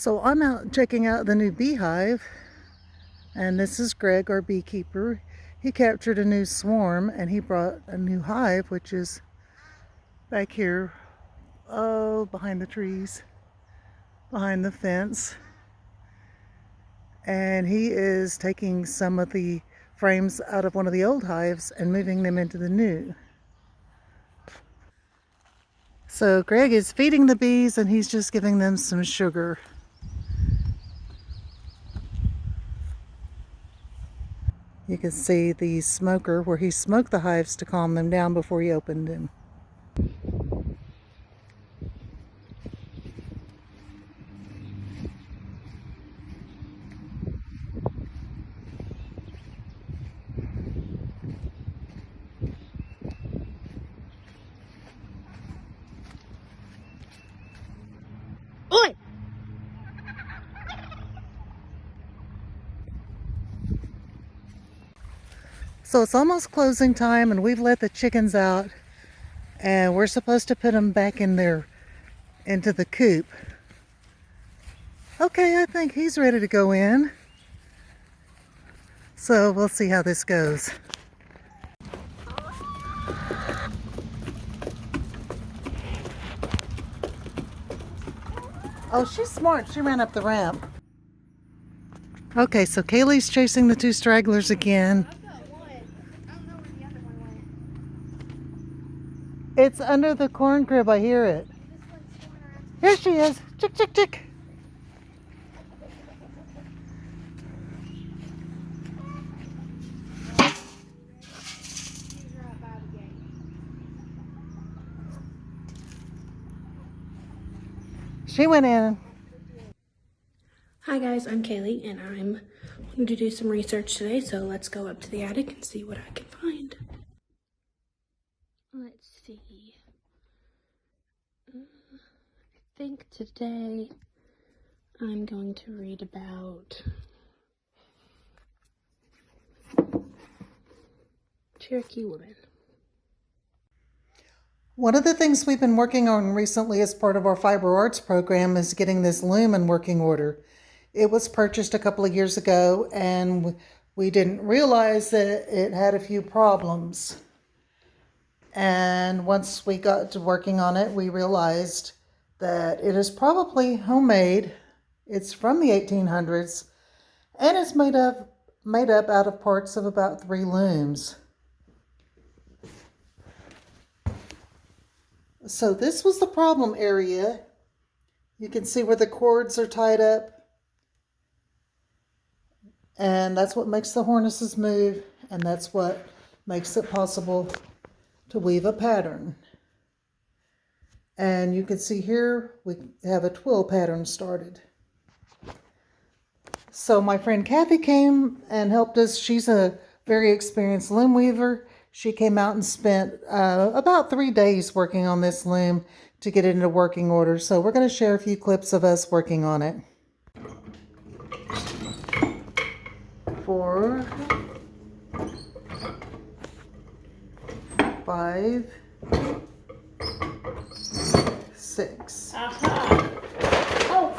So I'm out checking out the new beehive, and this is Greg, our beekeeper. He captured a new swarm and he brought a new hive, which is back here, behind the trees, behind the fence. And he is taking some of the frames out of one of the old hives and moving them into the new. So Greg is feeding the bees and he's just giving them some sugar. You can see the smoker where he smoked the hives to calm them down before he opened them. Oi! So it's almost closing time and we've let the chickens out and we're supposed to put them back into the coop. Okay, I think he's ready to go in. So we'll see how this goes. Oh, she's smart. She ran up the ramp. Okay, so Kaylee's chasing the two stragglers again. It's under the corn crib, I hear it. Here she is. Chick, chick, chick. She went in. Hi guys, I'm Kaylee and I'm going to do some research today, so let's go up to the attic and see what I can find. Let's see. I think today I'm going to read about Cherokee women. One of the things we've been working on recently as part of our fiber arts program is getting this loom in working order. It was purchased a couple of years ago and we didn't realize that it had a few problems. And once we got to working on it, we realized that it is probably homemade. It's from the 1800s and it's made up out of parts of about 3 looms. So this was the problem area. You can see where the cords are tied up. And that's what makes the harnesses move. And that's what makes it possible to weave a pattern. And you can see here we have a twill pattern started. So my friend Kathy came and helped us. She's a very experienced loom weaver. She came out and spent about 3 days working on this loom to get it into working order. So we're going to share a few clips of us working on it. 4, 5, 6. Aha! Oh!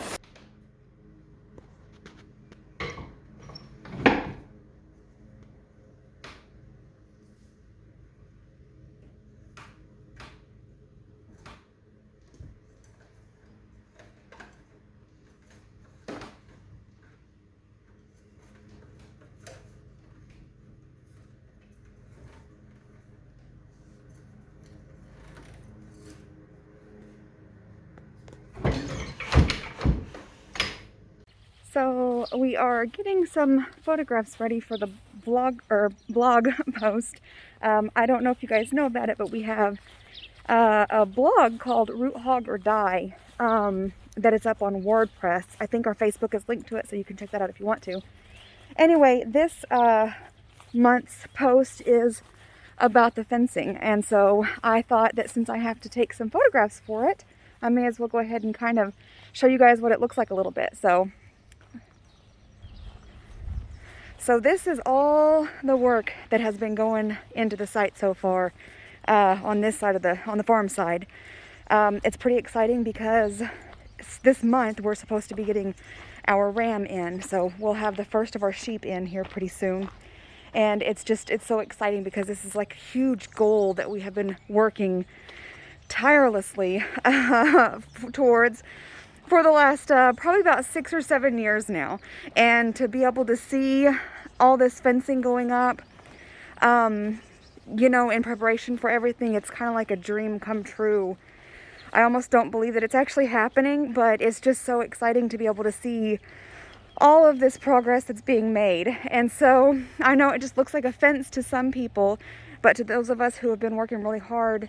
So we are getting some photographs ready for the blog post. I don't know if you guys know about it, but we have a blog called Root Hog or Die that is up on WordPress. I think our Facebook is linked to it, so you can check that out if you want to. Anyway, this month's post is about the fencing, and so I thought that since I have to take some photographs for it, I may as well go ahead and kind of show you guys what it looks like a little bit. So this is all the work that has been going into the site so far on this side on the farm side. It's pretty exciting because this month we're supposed to be getting our ram in. So we'll have the first of our sheep in here pretty soon. And it's so exciting because this is like a huge goal that we have been working tirelessly towards for the last probably about 6 or 7 years now. And to be able to see all this fencing going up, you know, in preparation for everything, it's kind of like a dream come true. I almost don't believe that it's actually happening, but it's just so exciting to be able to see all of this progress that's being made. And so I know it just looks like a fence to some people, but to those of us who have been working really hard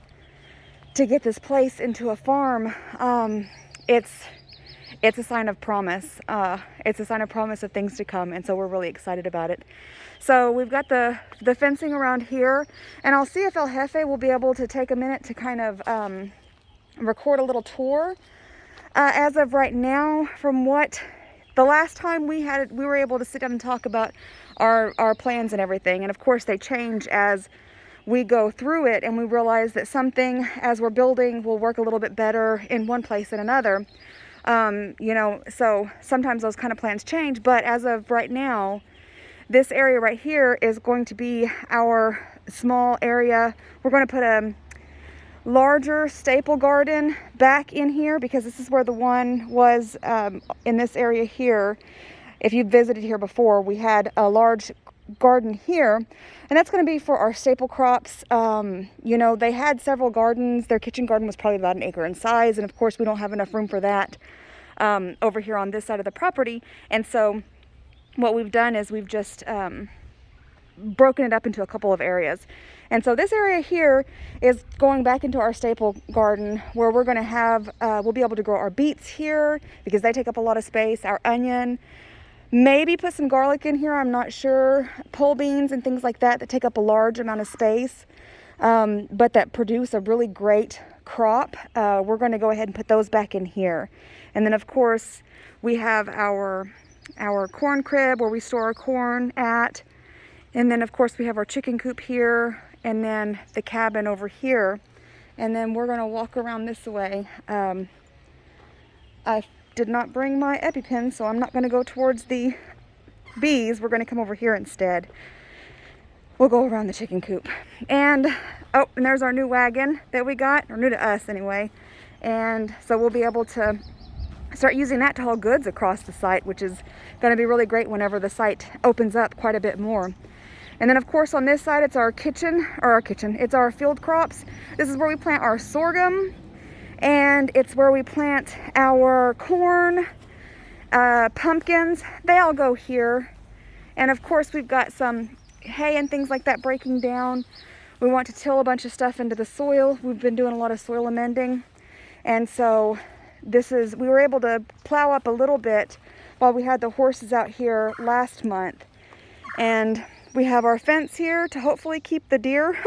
to get this place into a farm, it's a sign of promise. It's a sign of promise of things to come, and so we're really excited about it. So we've got the fencing around here, and I'll see if El Jefe will be able to take a minute to kind of record a little tour. As of right now, from what the last time we were able to sit down and talk about our plans and everything, and of course they change as we go through it, and we realize that something as we're building will work a little bit better in one place than another. You know, so sometimes those kind of plans change, but as of right now, this area right here is going to be our small area. We're going to put a larger staple garden back in here because this is where the one was in this area here. If you visited here before, we had a large garden here, and that's going to be for our staple crops. You know, they had several gardens. Their kitchen garden was probably about 1 acre in size, and of course we don't have enough room for that over here on this side of the property. And so what we've done is we've just broken it up into a couple of areas. And so this area here is going back into our staple garden, where we're going to have, we'll be able to grow our beets here because they take up a lot of space, our onion, maybe put some garlic in here, I'm not sure, pole beans and things like that take up a large amount of space, but that produce a really great crop. We're going to go ahead and put those back in here. And then of course we have our corn crib where we store our corn at. And then of course we have our chicken coop here, and then the cabin over here. And then we're going to walk around this way. I did not bring my EpiPen, so I'm not going to go towards the bees. We're going to come over here instead. We'll go around the chicken coop. And oh, and there's our new wagon that we got, or new to us anyway. And so we'll be able to start using that to haul goods across the site, which is going to be really great whenever the site opens up quite a bit more. And then of course on this side, it's our it's our field crops. This is where we plant our sorghum, and it's where we plant our corn, pumpkins. They all go here. And of course we've got some hay and things like that breaking down. We want to till a bunch of stuff into the soil. We've been doing a lot of soil amending, and so we were able to plow up a little bit while we had the horses out here last month. And we have our fence here to hopefully keep the deer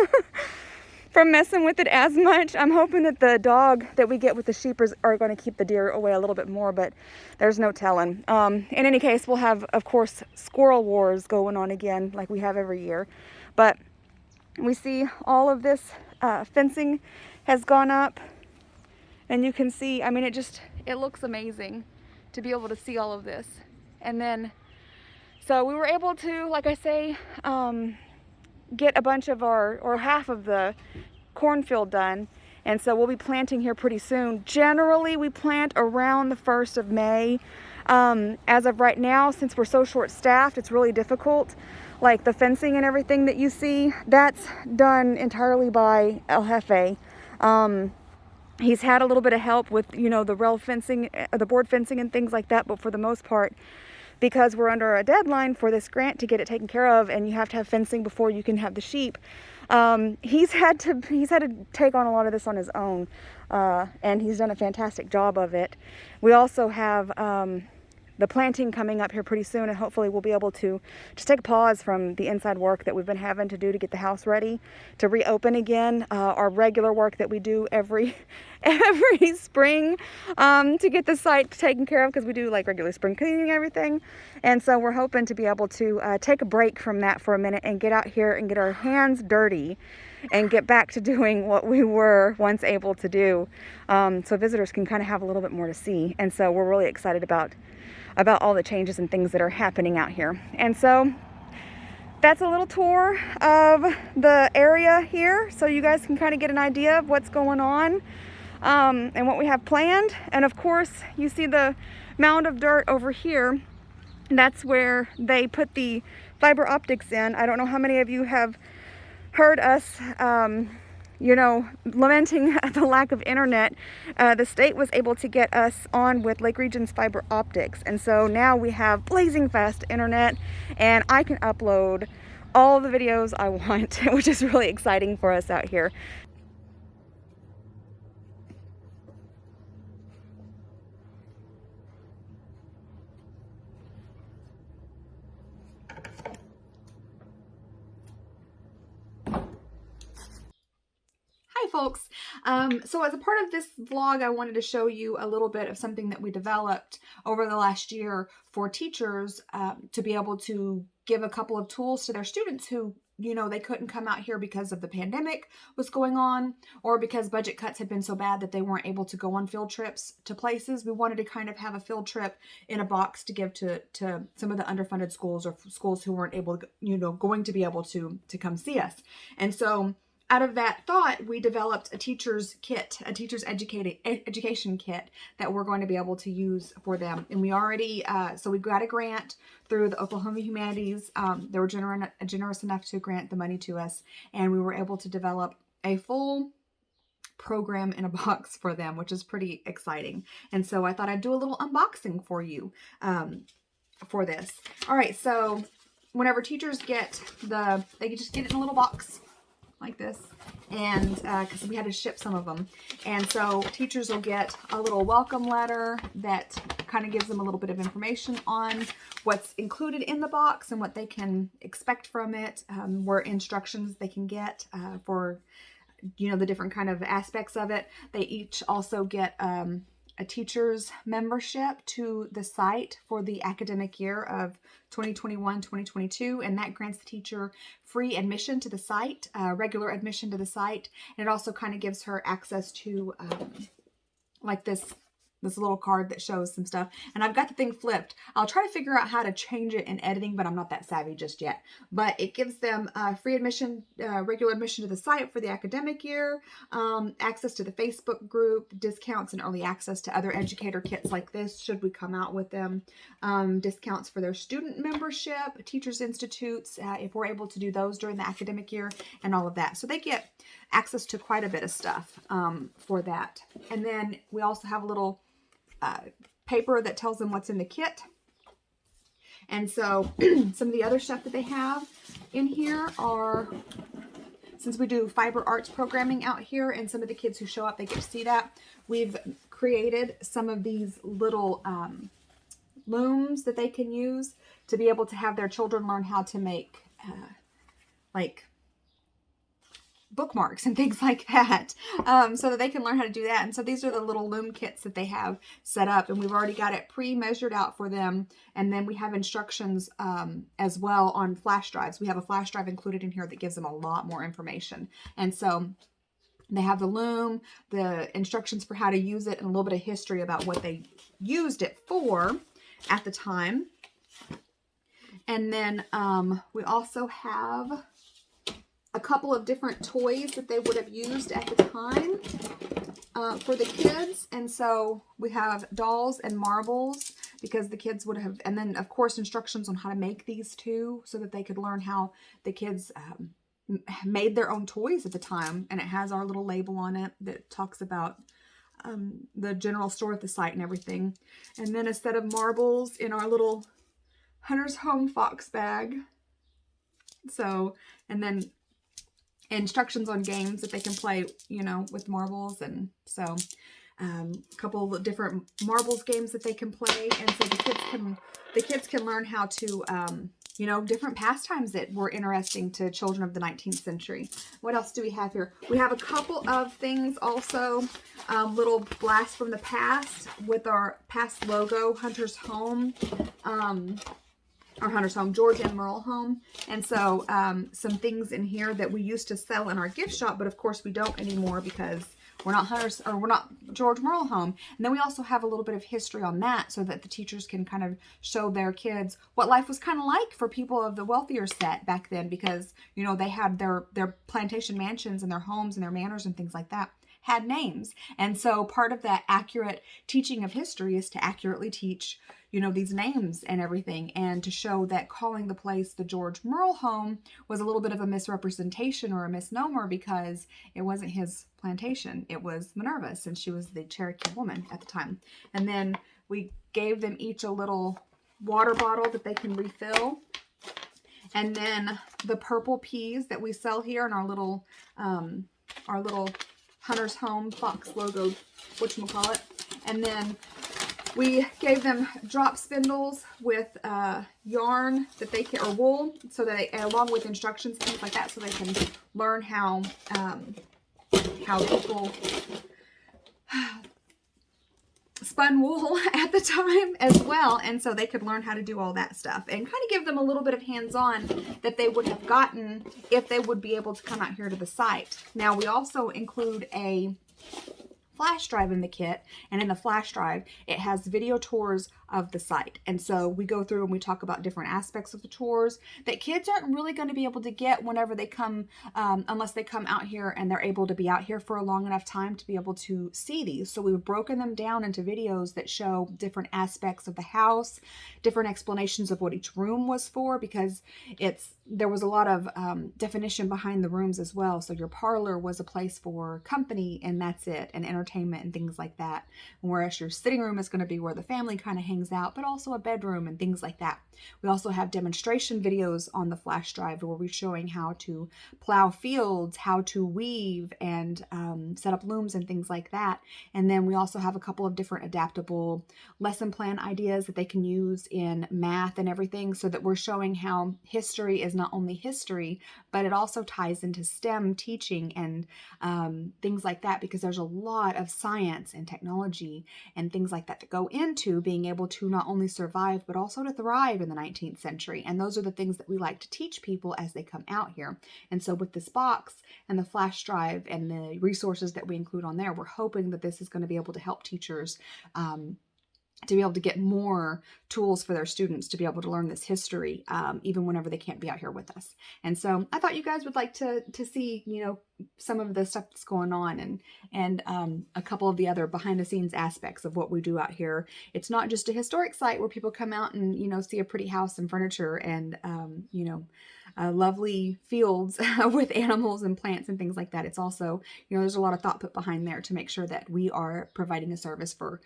from messing with it as much. I'm hoping that the dog that we get with the sheep are going to keep the deer away a little bit more, but there's no telling. In any case, we'll have, of course, squirrel wars going on again like we have every year. But we see all of this fencing has gone up, and you can see, I mean, it looks amazing to be able to see all of this. And then so we were able to, like I say, get a bunch of or half of the cornfield done. And so we'll be planting here pretty soon. Generally, we plant around the 1st of May. As of right now, since we're so short-staffed, it's really difficult. Like the fencing and everything that you see, that's done entirely by El Jefe. He's had a little bit of help with, you know, the rail fencing, the board fencing and things like that, but for the most part, because we're under a deadline for this grant to get it taken care of, and you have to have fencing before you can have the sheep, he's had to take on a lot of this on his own, and he's done a fantastic job of it. We also have the planting coming up here pretty soon, and hopefully we'll be able to just take a pause from the inside work that we've been having to do to get the house ready to reopen again, our regular work that we do every spring to get the site taken care of, because we do like regular spring cleaning and everything. And so we're hoping to be able to take a break from that for a minute and get out here and get our hands dirty and get back to doing what we were once able to do, so visitors can kind of have a little bit more to see. And so we're really excited about all the changes and things that are happening out here. And so that's a little tour of the area here, so you guys can kind of get an idea of what's going on, and what we have planned. And of course, you see the mound of dirt over here. That's where they put the fiber optics in. I don't know how many of you have heard us, you know, lamenting the lack of internet. The state was able to get us on with Lake Region's fiber optics. And so now we have blazing fast internet, and I can upload all the videos I want, which is really exciting for us out here. Hi folks, so as a part of this vlog, I wanted to show you a little bit of something that we developed over the last year for teachers, to be able to give a couple of tools to their students who, you know, they couldn't come out here because of the pandemic was going on, or because budget cuts had been so bad that they weren't able to go on field trips to places. We wanted to kind of have a field trip in a box to give to some of the underfunded schools, or schools who weren't able to, you know, going to be able to come see us. And so out of that thought, we developed a teacher's kit, a teacher's education kit that we're going to be able to use for them. And we already, so we got a grant through the Oklahoma Humanities. They were generous enough to grant the money to us, and we were able to develop a full program in a box for them, which is pretty exciting. And so I thought I'd do a little unboxing for you for this. All right, so whenever teachers get they just get it in a little box like this, and because we had to ship some of them. And so teachers will get a little welcome letter that kind of gives them a little bit of information on what's included in the box and what they can expect from it, where instructions they can get for, you know, the different kind of aspects of it. They each also get a teacher's membership to the site for the academic year of 2021-2022, and that grants the teacher free admission to the site, regular admission to the site. And it also kind of gives her access to like this little card that shows some stuff. And I've got the thing flipped. I'll try to figure out how to change it in editing, but I'm not that savvy just yet. But it gives them free admission, regular admission to the site for the academic year, access to the Facebook group, discounts and early access to other educator kits like this, should we come out with them, discounts for their student membership, Teachers Institutes, if we're able to do those during the academic year, and all of that. So they get access to quite a bit of stuff for that. And then we also have a little paper that tells them what's in the kit. And so some of the other stuff that they have in here are, since we do fiber arts programming out here and some of the kids who show up, they get to see that, we've created some of these little looms that they can use to be able to have their children learn how to make like bookmarks and things like that, so that they can learn how to do that. And so these are the little loom kits that they have set up, and we've already got it pre-measured out for them. And then we have instructions as well on flash drives. We have a flash drive included in here that gives them a lot more information. And so they have the loom, the instructions for how to use it, and a little bit of history about what they used it for at the time. And then we also have a couple of different toys that they would have used at the time for the kids. And so we have dolls and marbles, because the kids would have, and then of course instructions on how to make these too, so that they could learn how the kids made their own toys at the time. And it has our little label on it that talks about the general store at the site and everything. And then a set of marbles in our little Hunter's Home Fox bag. So, and then instructions on games that they can play, you know, with marbles. And so a couple of different marbles games that they can play. And so the kids can learn how to, you know, different pastimes that were interesting to children of the 19th century. What else do we have here? We have a couple of things also, little blasts from the past with our past logo, Hunter's Home. our Hunter's home, George and Merle home. And so some things in here that we used to sell in our gift shop, but of course we don't anymore because we're not Hunter's, or we're not George Merle home. And then we also have a little bit of history on that so that the teachers can kind of show their kids what life was kind of like for people of the wealthier set back then, because, you know, they had their plantation mansions and their homes and their manors and things like that had names. And so part of that accurate teaching of history is to accurately teach, you know, these names and everything, and to show that calling the place the George Merle home was a little bit of a misrepresentation or a misnomer, because it wasn't his plantation. It was Minerva's, and she was the Cherokee woman at the time. And then we gave them each a little water bottle that they can refill. And then the purple peas that we sell here in our little Hunter's Home Fox logo, whatchamacallit. And then we gave them drop spindles with yarn that they can, or wool, so that they, along with instructions, things like that, so they can learn how people spun wool at the time as well. And so they could learn how to do all that stuff and kind of give them a little bit of hands-on that they would have gotten if they would be able to come out here to the site. Now we also include a flash drive in the kit, and in the flash drive it has video tours of the site. And so we go through and we talk about different aspects of the tours that kids aren't really going to be able to get whenever they come, unless they come out here and they're able to be out here for a long enough time to be able to see these. So we've broken them down into videos that show different aspects of the house, different explanations of what each room was for, because there was a lot of definition behind the rooms as well. So your parlor was a place for company, and that's it, and entertainment and things like that. Whereas your sitting room is going to be where the family kind of hangs out, but also a bedroom and things like that. We also have demonstration videos on the flash drive where we're showing how to plow fields, how to weave, and set up looms and things like that. And then we also have a couple of different adaptable lesson plan ideas that they can use in math and everything, so that we're showing how history is not only history, but it also ties into STEM teaching and things like that, because there's a lot of science and technology and things like that go into being able to not only survive, but also to thrive in the 19th century. And those are the things that we like to teach people as they come out here. And so with this box and the flash drive and the resources that we include on there, we're hoping that this is going to be able to help teachers to be able to get more tools for their students to be able to learn this history, even whenever they can't be out here with us. And so I thought you guys would like to see, you know, some of the stuff that's going on, and a couple of the other behind the scenes aspects of what we do out here. It's not just a historic site where people come out and, you know, see a pretty house and furniture and, you know, lovely fields with animals and plants and things like that. It's also, you know, there's a lot of thought put behind there to make sure that we are providing a service for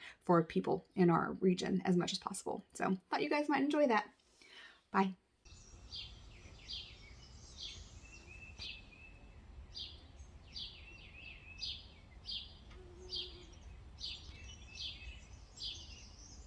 people in our region as much as possible. So I thought you guys might enjoy that. Bye.